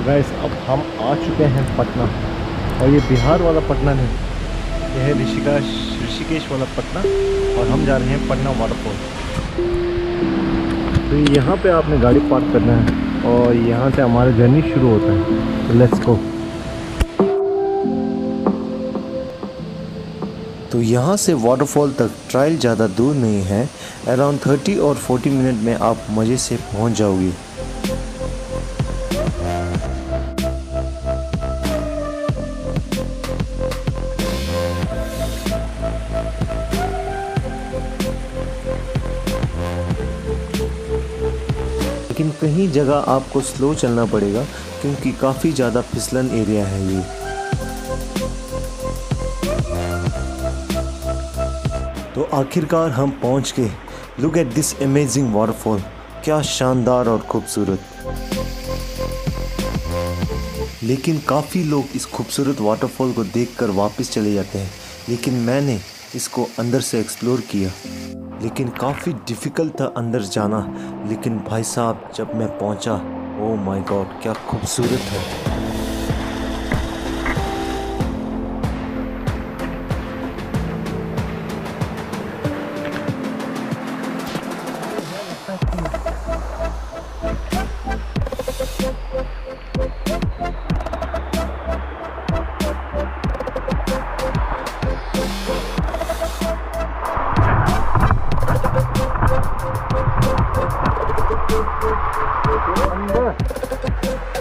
Guys अब हम आ चुके हैं पटना, और ये बिहार वाला पटना नहीं, ये है ऋषिकेश वाला पटना, और हम जा रहे हैं पटना वाटरफॉल। तो यहाँ पे आपने गाड़ी पार्क करना है और यहाँ से हमारा जर्नी शुरू होता है। तो लेट्स गो। तो यहाँ से वाटरफॉल तक ट्रायल ज़्यादा दूर नहीं है, अराउंड 30 और 40 मिनट में आप मज़े से पहुँच जाओगे। लेकिन कहीं जगह आपको स्लो चलना पड़ेगा क्योंकि काफ़ी ज़्यादा फिसलन एरिया है ये। तो आखिरकार हम पहुंच गए। Look at this amazing waterfall, क्या शानदार और खूबसूरत। लेकिन काफ़ी लोग इस खूबसूरत वाटरफॉल को देखकर वापस चले जाते हैं, लेकिन मैंने इसको अंदर से एक्सप्लोर किया। लेकिन काफ़ी डिफ़िकल्ट था अंदर जाना, लेकिन भाई साहब जब मैं पहुंचा, ओह माय गॉड क्या खूबसूरत है।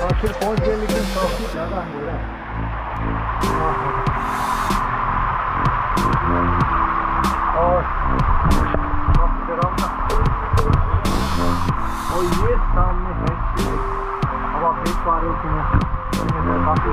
आखिर पहुंच गए, लेकिन काफी ज्यादा अंधेरा है। और काफी डरावना, और ये सामने है, अब आप देख पा रहे हो कि मैं काफी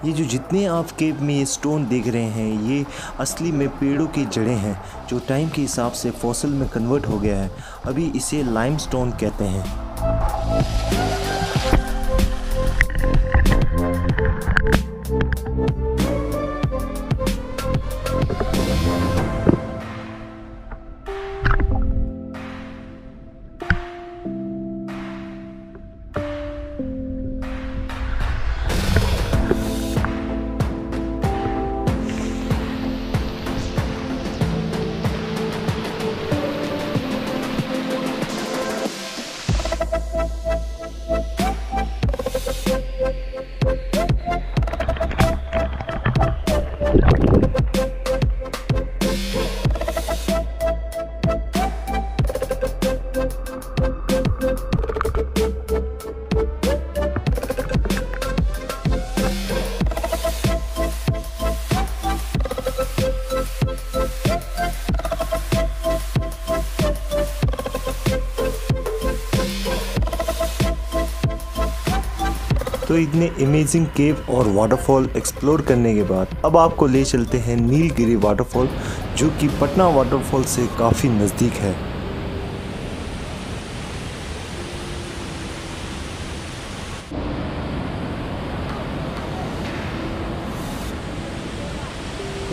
ये जो जितने आप केव में ये स्टोन देख रहे हैं, ये असली में पेड़ों की जड़ें हैं जो टाइम के हिसाब से फॉसिल में कन्वर्ट हो गया है। अभी इसे लाइमस्टोन कहते हैं। तो इतने अमेजिंग केव और वाटरफॉल एक्सप्लोर करने के बाद अब आपको ले चलते हैं नीलगिरी वाटरफॉल, जो कि पटना वाटरफॉल से काफ़ी नज़दीक है।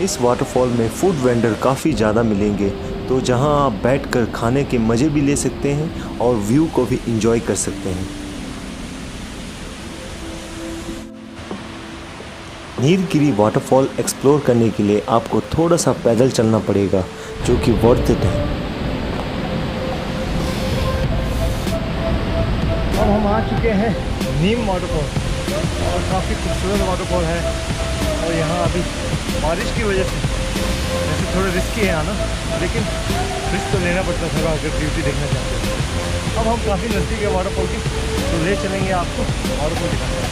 इस वाटरफॉल में फूड वेंडर काफ़ी ज़्यादा मिलेंगे, तो जहां आप बैठकर खाने के मज़े भी ले सकते हैं और व्यू को भी इंजॉय कर सकते हैं। नीलगिरी वाटरफॉल एक्सप्लोर करने के लिए आपको थोड़ा सा पैदल चलना पड़ेगा, जो कि वर्थ इट है। अब हम आ चुके हैं नीम वाटरफॉल, और काफ़ी खूबसूरत वाटरफॉल है। और यहाँ अभी बारिश की वजह से वैसे थोड़ा रिस्की है आना, लेकिन रिस्क तो लेना पड़ता था अगर ब्यूटी देखना चाहते हैं। अब हम काफ़ी नज़दीक है वाटरफॉल की, तो ले चलेंगे आपको वाटरफॉल दिखाते हैं।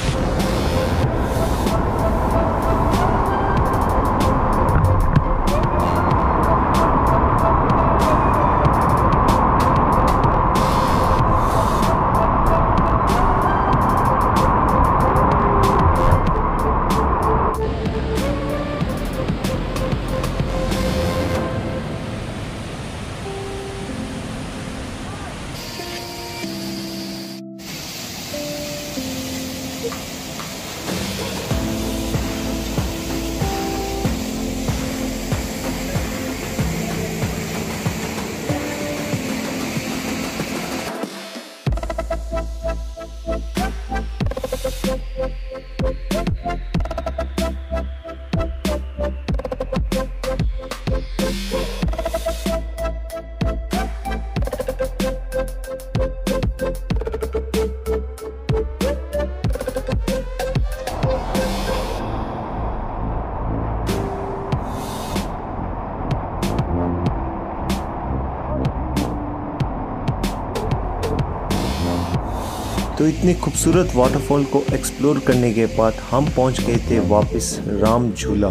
तो इतने खूबसूरत वाटरफॉल को एक्सप्लोर करने के बाद हम पहुंच गए थे वापस राम झूला।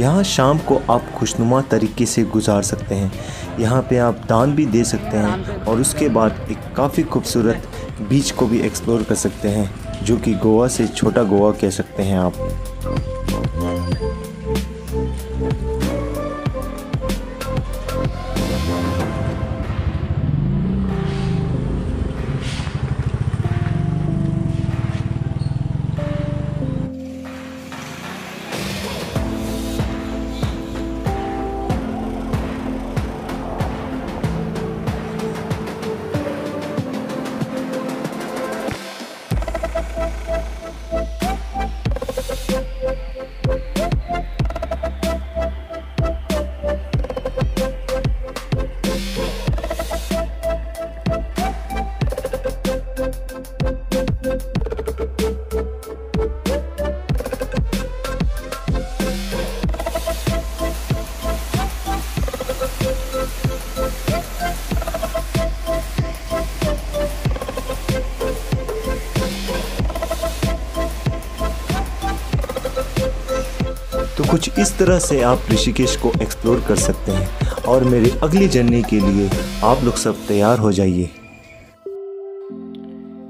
यहाँ शाम को आप खुशनुमा तरीके से गुजार सकते हैं। यहाँ पे आप दान भी दे सकते हैं और उसके बाद एक काफ़ी खूबसूरत बीच को भी एक्सप्लोर कर सकते हैं, जो कि गोवा से छोटा गोवा कह सकते हैं आप। तो कुछ इस तरह से आप ऋषिकेश को एक्सप्लोर कर सकते हैं और मेरी अगली जर्नी के लिए आप लोग सब तैयार हो जाइए।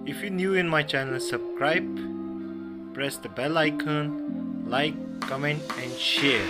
If you're new in my channel, subscribe, press the bell icon, like, comment and share.